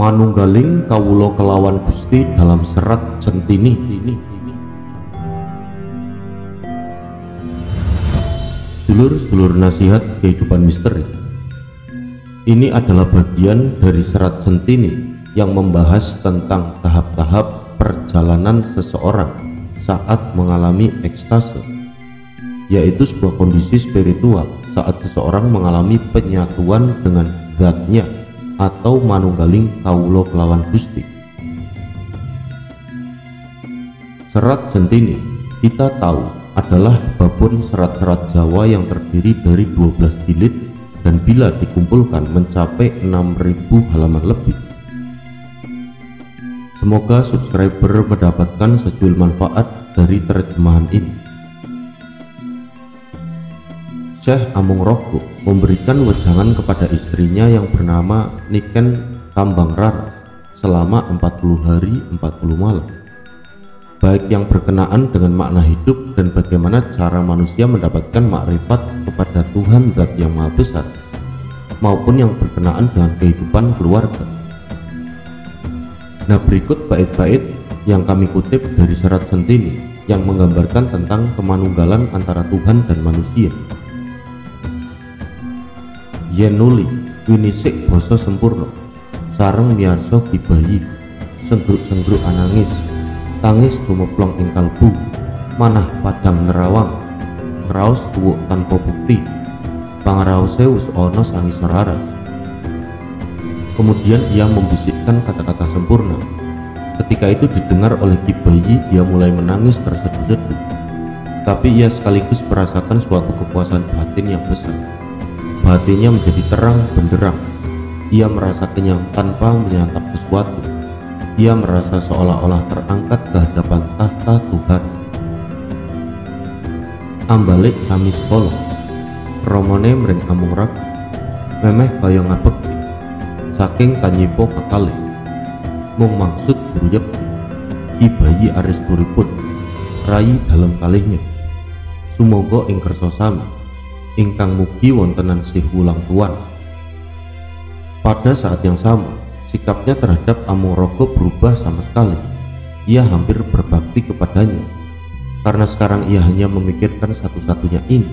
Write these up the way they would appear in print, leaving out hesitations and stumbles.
manunggaling kawula kelawan Gusti dalam Serat Centini. Sedulur-sedulur nasihat kehidupan misteri, ini adalah bagian dari Serat Centini yang membahas tentang tahap-tahap perjalanan seseorang saat mengalami ekstase, yaitu sebuah kondisi spiritual saat seseorang mengalami penyatuan dengan zatnya atau manunggaling kawula kelawan Gusti. Serat Centini kita tahu adalah babon serat-serat Jawa yang terdiri dari 12 jilid dan bila dikumpulkan mencapai 6.000 halaman lebih. Semoga subscriber mendapatkan secuil manfaat dari terjemahan ini. Syekh Amung-Rogo memberikan wejangan kepada istrinya yang bernama Niken Kambang Raras selama 40 hari 40 malam, baik yang berkenaan dengan makna hidup dan bagaimana cara manusia mendapatkan makrifat kepada Tuhan Zat yang Maha Besar, maupun yang berkenaan dengan kehidupan keluarga. Nah, berikut bait-bait yang kami kutip dari Serat Centini yang menggambarkan tentang kemanunggalan antara Tuhan dan manusia. Yen nuli winisik basa sempurna sareng miyarsa kibayi senggruk-senggruk anangis tangis gumeplong ing kalbu manah padang nerawang ngraos tuwuk tanpa bukti pangraose wis ana sangis raras. Kemudian ia membisikkan kata-kata sempurna. Ketika itu didengar oleh Kibayi, dia mulai menangis terseduh-seduh, tapi ia sekaligus merasakan suatu kepuasan batin yang besar. Hatinya menjadi terang benderang. Ia merasa kenyang tanpa menyantap sesuatu. Ia merasa seolah-olah terangkat ke hadapan tahta Tuhan. Ambalik sami sekolah romone mring Amung-Rogo memeh kaya ngabekti saking tanyipo kakale mung maksud bruyekti Kibayi aristuripun rayi dalam kalihnya sumangga ing kersa sami ingkang mugi wontenan sih wulang tuan. Pada saat yang sama, sikapnya terhadap Amung-Rogo berubah sama sekali. Ia hampir berbakti kepadanya, karena sekarang ia hanya memikirkan satu-satunya ini,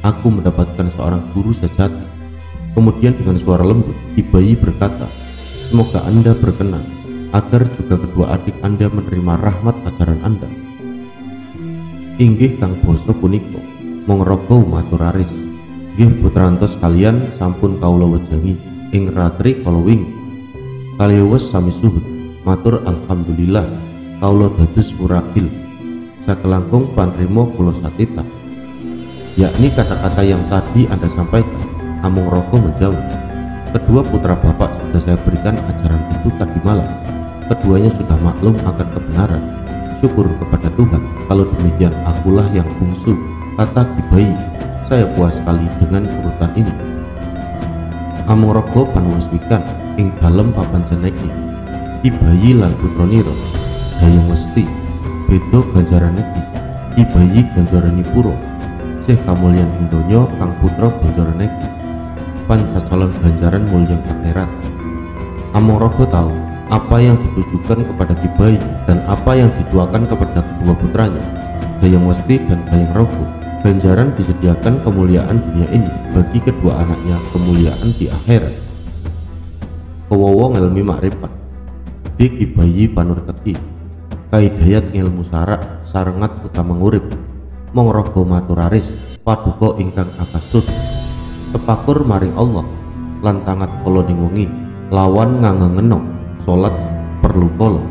aku mendapatkan seorang guru sejati. Kemudian dengan suara lembut, Kibayi berkata, semoga Anda berkenan, agar juga kedua adik Anda menerima rahmat ajaran Anda. Inggih Kang Basa punika, Amung-Rogo matur aris. Nggih putrantos kalian sampun kawula wejangi ing ratri kala wingi. Kalih wis sami suhud, matur alhamdulillah kawula dados muragil. Sakelangkung panrima kula satita. Yakni kata-kata yang tadi Anda sampaikan. Amung-Rogo menjawab, kedua putra bapak sudah saya berikan ajaran itu tadi malam. Keduanya sudah maklum akan kebenaran. Syukur kepada Tuhan, kalau demikian akulah yang bungsu, kata Kibayi. Saya puas sekali dengan urutan ini. Amung-Rogo panuwuswikan ing dalem papan ceneki Kibayi lan putranira dayung mesti beda ganjaraneki Kibayi ganjaranipura sih kamulyan ing donya kang putra ganjaraneki pancacalan ganjaran mulyang akhirat. Amung-Rogo tahu apa yang ditujukan kepada Kibayi dan apa yang dituakan kepada kedua putranya Dayung Mesti dan Dayung Rogo. Ganjaran disediakan kemuliaan dunia ini bagi kedua anaknya, kemuliaan di akhirat. Kewowo ngelmi makrifat di Kibayi panurteki kaidayat ngilmu sarak sarengat utama ngurip Amung-Rogo maturaris paduka ingkang akasut tepakur maring Allah lan tangat kala ning wengi lawan ngangengeno salat perlu kala.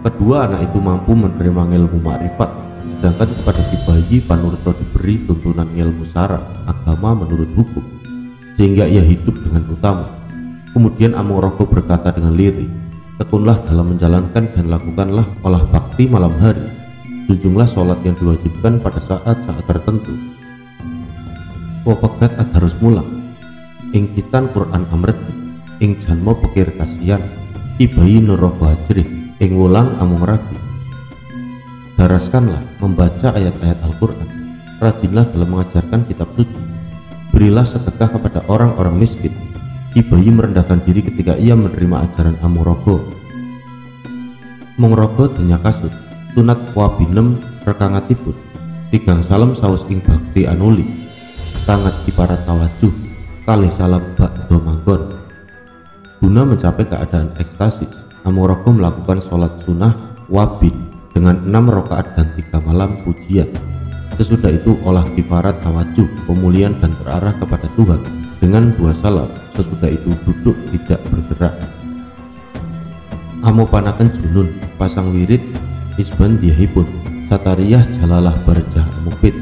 Kedua anak itu mampu menerima ilmu makrifat, sedangkan kepada Kibayi panurta diberi tuntunan ilmu sara agama menurut hukum, sehingga ia hidup dengan utama. Kemudian Amung-Rogo berkata dengan lirih, tekunlah dalam menjalankan dan lakukanlah olah bakti malam hari, junjunglah sholat yang diwajibkan pada saat-saat tertentu. Wapegat adarus mulang ing kitan Quran amreti ing janma pikir kasihan Kibayi Nurrogo Hajrih ing wulang Amung-Ragi. Daraskanlah membaca ayat-ayat Al-Quran, rajinlah dalam mengajarkan kitab suci, berilah sedekah kepada orang-orang miskin, Ki Bayi merendahkan diri ketika ia menerima ajaran Amorogo. Mongrogo denya kasut sunat wabinem rekangatipun tigang salam saus ing bakti anuli sangat kiparat tawajuh kalih salam bakdo manggon. Guna mencapai keadaan ekstasis, Amorogo melakukan sholat sunnah wabin dengan 6 rakaat dan 3 malam pujian. Sesudah itu olah kifarat tawajuh pemulihan dan berarah kepada Tuhan dengan 2 salam. Sesudah itu duduk tidak bergerak. Amopanaken junun pasang wirid isban diahipun satariyah jalalah barjah amupit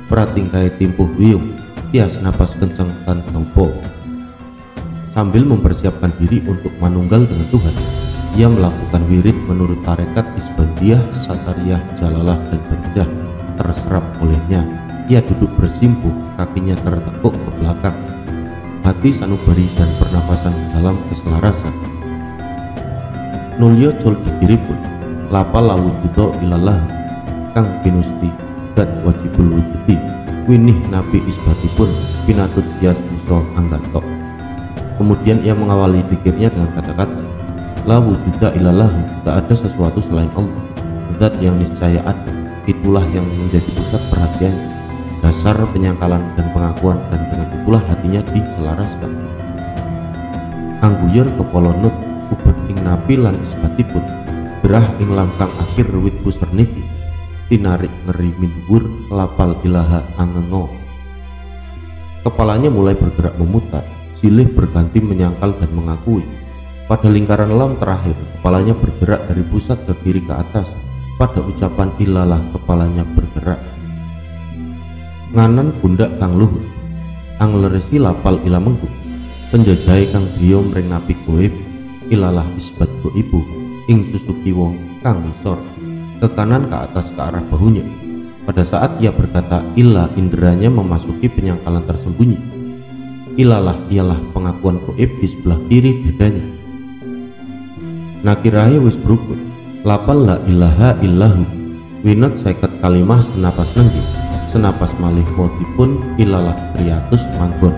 pratingkai timpuh wiyung tias napas kencang tan tompo. Sambil mempersiapkan diri untuk manunggal dengan Tuhan, ia melakukan wirid menurut tarekat isbandiyah satariyah jalalah dan barjah terserap olehnya. Ia duduk bersimpuh, kakinya tertekuk ke belakang, hati sanubari dan pernafasan dalam keselarasan. Nulyo cul dikiripun lapal lawujudo ilallah kang pinusti dat wajibul wujudi winih nabi isbatipun pinatut tias uso anggatok. Kemudian ia mengawali dikirnya dengan kata-kata la wujuda ilallah, tak ada sesuatu selain Allah, zat yang niscaya ada, itulah yang menjadi pusat perhatiannya, dasar penyangkalan dan pengakuan, dan dengan itulah hatinya diselaraskan. Angguyur kepolonut ubet ing napi lan isbatipun gerah ing langkang akhir wit pusar niki tinarik ngeri minwur lapal ilaha angengo. Kepalanya mulai bergerak memutar, silih berganti menyangkal dan mengakui. Pada lingkaran lam terakhir, kepalanya bergerak dari pusat ke kiri ke atas. Pada ucapan ilalah, kepalanya bergerak. Nganan pundak kang luhur angleresi lapal ila mengku penjajai kang griya mring napi goib ilalah isbat goibu ing susukiwo kang ngisor ke kanan ke atas ke arah bahunya. Pada saat ia berkata ilah, inderanya memasuki penyangkalan tersembunyi. Ilalah ialah pengakuan goib di sebelah kiri dadanya. Nakirahe wis brukut lapal la ilaha illahu winot seket kalimah senapas nenggi senapas malih motipun ilalah triatus manggon.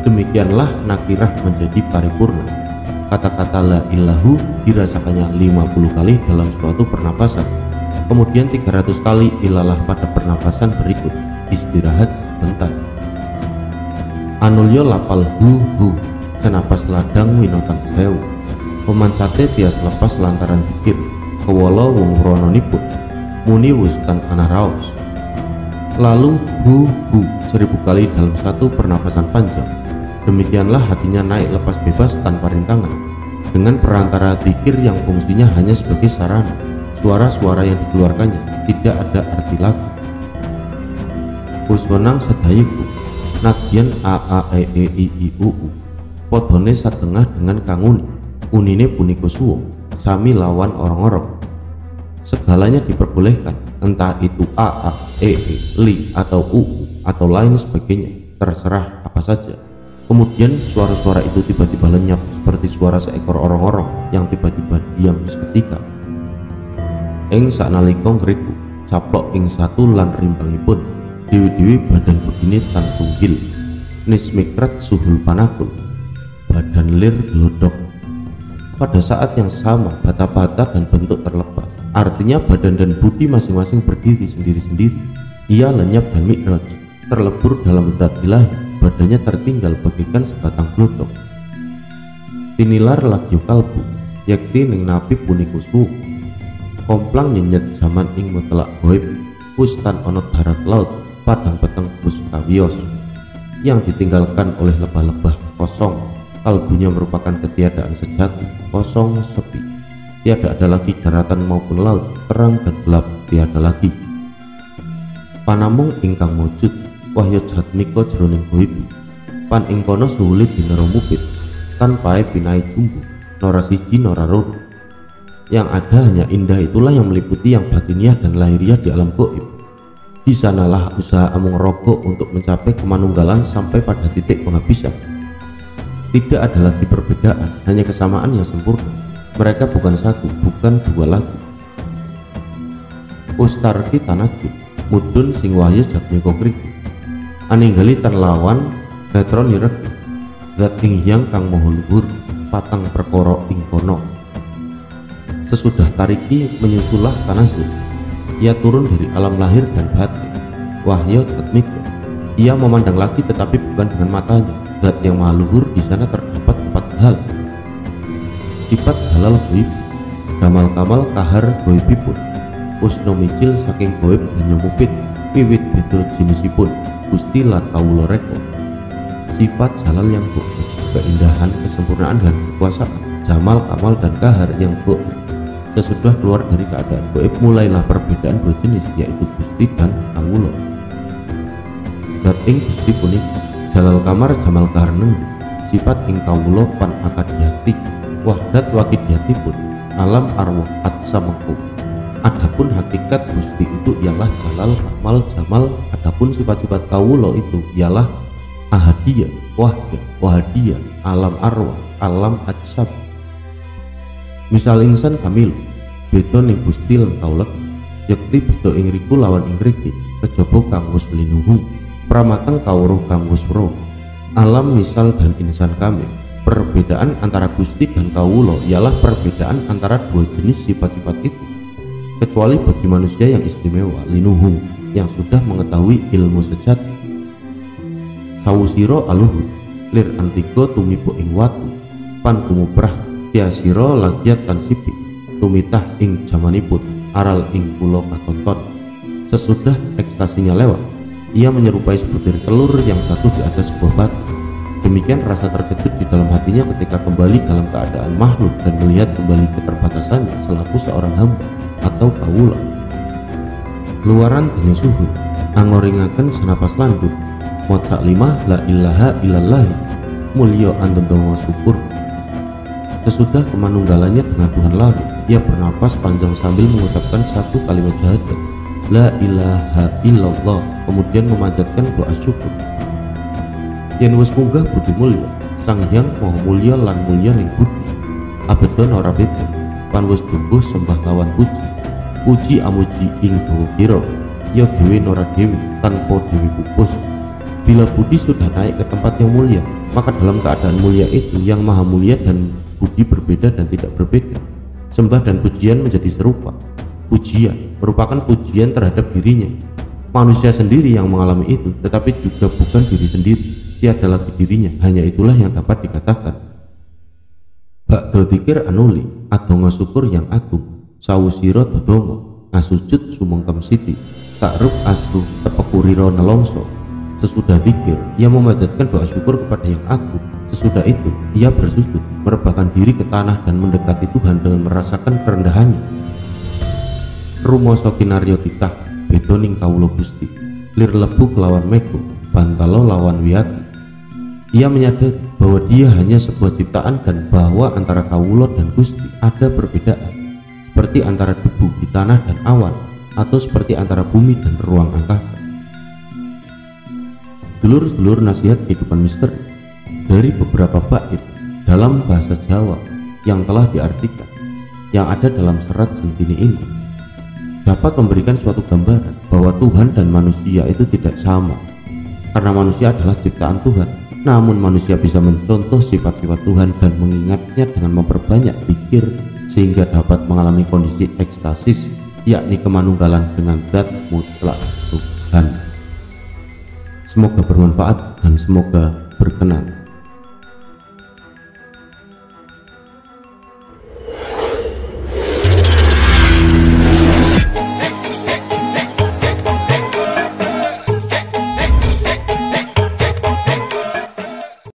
Demikianlah nakirah menjadi paripurna. Kata-kata la ilahu dirasakannya 50 kali dalam suatu pernapasan, kemudian 300 kali ilalah pada pernapasan berikut. Istirahat sebentar. Anulyo lapal hu senapas ladang winotan sewu pemancate tias lepas lantaran pikir kewala wong rononipun muni wustan anaraos. Lalu hu 1000 kali dalam satu pernafasan panjang. Demikianlah hatinya naik lepas bebas tanpa rintangan dengan perantara zikir yang fungsinya hanya sebagai sarana. Suara-suara yang dikeluarkannya tidak ada arti lagi. Uswenang sedayiku nadyan a e e i u podone satengah dengan kanguni unine puniko suwo sami lawan orang-orang. Segalanya diperbolehkan, entah itu a e li atau u atau lain sebagainya, terserah apa saja. Kemudian suara-suara itu tiba-tiba lenyap seperti suara seekor orang-orang yang tiba-tiba diam seketika. Ing saknalika ngriku caplok ing satu lan rimbangipun dewi-dewi badan begini tan tunggil nismikrat suhul panakul badan lir glodok. Pada saat yang sama bata-bata dan bentuk terlepas, artinya badan dan budi masing-masing berdiri sendiri-sendiri. Ia lenyap dan mi'raj, terlebur dalam zat ilahi, badannya tertinggal bagaikan sebatang glodok. Tinilar lagyo kalbu yakti ning napi puniku su komplang nyenyet zaman ing mutlak goib pustan onot darat laut padang peteng bus kawios yang ditinggalkan oleh lebah-lebah kosong. Kalbunya merupakan ketiadaan sejati, kosong, sepi. Tiada ada lagi daratan maupun laut, terang dan gelap tiada lagi. Panamung ingkang mujud wahya jatmika jroning goibu pan ing kono sulit dinero mupit tanpa pinai jumbo nora siji nora loro. Yang ada hanya indah itulah yang meliputi yang batiniah dan lahiriah di alam goib. Di sanalah usaha Amorogo untuk mencapai kemanunggalan sampai pada titik penghabisan. Tidak ada lagi perbedaan, hanya kesamaan yang sempurna. Mereka bukan satu, bukan dua lagi. Ustarki tanajud mudun sing wahyu jatmika kriku aninggali tan lawan netron nireki zat ing hyang kang maha luhur patang perkara ing kono. Sesudah tariki menyusulah tanazul, ia turun dari alam lahir dan batin. Wahya tatmiko, ia memandang lagi tetapi bukan dengan matanya. Zat yang maha luhur di sana terdapat 4 hal. Sifat halal goib, gamal kamal kahar goibipun, usno micil saking goib hanya mupit, wiwit bedo jenisipun, gusti lan kawula reko. Sifat jalal yang goib, keindahan, kesempurnaan dan kekuasaan, jamal, kamal dan kahar yang goib. Sesudah keluar dari keadaan goib, mulailah perbedaan 2 jenis, yaitu gusti dan kawula. Zat ing gusti punika jalal kamar jamal kahar nenggu, sifat ing kawula pan akadiyati, wahdat wakidiyatipun, alam arwah atsa mengku. Adapun hakikat gusti itu ialah jalal, kamal, jamal. Adapun sifat-sifat kawula itu ialah ahadiyah, wahdah, wahadiyah, alam arwah, alam ajsam. Misal insan kamil beda ning gusti lan kaulek, yakti beda ing riku lawan ing riki, kejaba kang wis linuhung, pramateng kawruh kang wis weruh. Alam misal dan insan kamil, perbedaan antara gusti dan kawula ialah perbedaan antara 2 jenis sifat-sifat itu, kecuali bagi manusia yang istimewa linuhung, yang sudah mengetahui ilmu sejati. Sawusiro aluhut lir antiko tumibo ing watu, pan kumuprah tiasiro lagiat tansipi tumitah ing jamanipun, aral ing pulo katonton. Sesudah ekstasinya lewat, ia menyerupai sebutir telur yang jatuh di atas sebuah batu. Demikian rasa terkejut di dalam hatinya ketika kembali dalam keadaan makhluk dan melihat kembali keterbatasannya selaku seorang hamba atau kawula. Luaran denya suhud angoringaken senapas landuk, moca 5 la ilaha illallah, mulya andendonga syukur. Sesudah kemanunggalannya dengan Tuhan lalu, ia bernapas panjang sambil mengucapkan 1 kalimat syahadat, la ilaha illallah, kemudian memanjatkan doa syukur. Yen wis munggah budi mulya, Sang Hyang Maha Mulya lan mulya ning budi, abedon ora beda, pan wis jumbuh sembah lawan puji. Puji amuji ing dawa kira, ya dewi nora dewi, tanpa dewi pupus. Bila budi sudah naik ke tempat yang mulia, maka dalam keadaan mulia itu yang maha mulia dan budi berbeda dan tidak berbeda. Sembah dan pujian menjadi serupa. Pujian merupakan pujian terhadap dirinya. Manusia sendiri yang mengalami itu, tetapi juga bukan diri sendiri, tiada lagi dirinya. Hanya itulah yang dapat dikatakan bakdo dzikir anuli, adonga syukur yang agung, sawusira dodonga, asujud sumengkem siti, takrub asru tepekuriro nelongso. Sesudah zikir, ia memanjatkan doa syukur kepada yang agung. Sesudah itu, ia bersujud, merebahkan diri ke tanah dan mendekati Tuhan dengan merasakan kerendahannya. Rumoso kinaryo titah beda ning kawula Gusti, lir lebu kelawan meko, bantalo lawan wiyati. Ia menyadari bahwa dia hanya sebuah ciptaan dan bahwa antara kawula dan Gusti ada perbedaan, seperti antara debu di tanah dan awan, atau seperti antara bumi dan ruang angkasa. Sedulur-sedulur, nasihat kehidupan misteri dari beberapa bait dalam bahasa Jawa yang telah diartikan yang ada dalam serat Centini ini dapat memberikan suatu gambaran bahwa Tuhan dan manusia itu tidak sama, karena manusia adalah ciptaan Tuhan. Namun manusia bisa mencontoh sifat-sifat Tuhan dan mengingatnya dengan memperbanyak zikir sehingga dapat mengalami kondisi ekstasis, yakni kemanunggalan dengan zat mutlak Tuhan. Semoga bermanfaat dan semoga berkenan.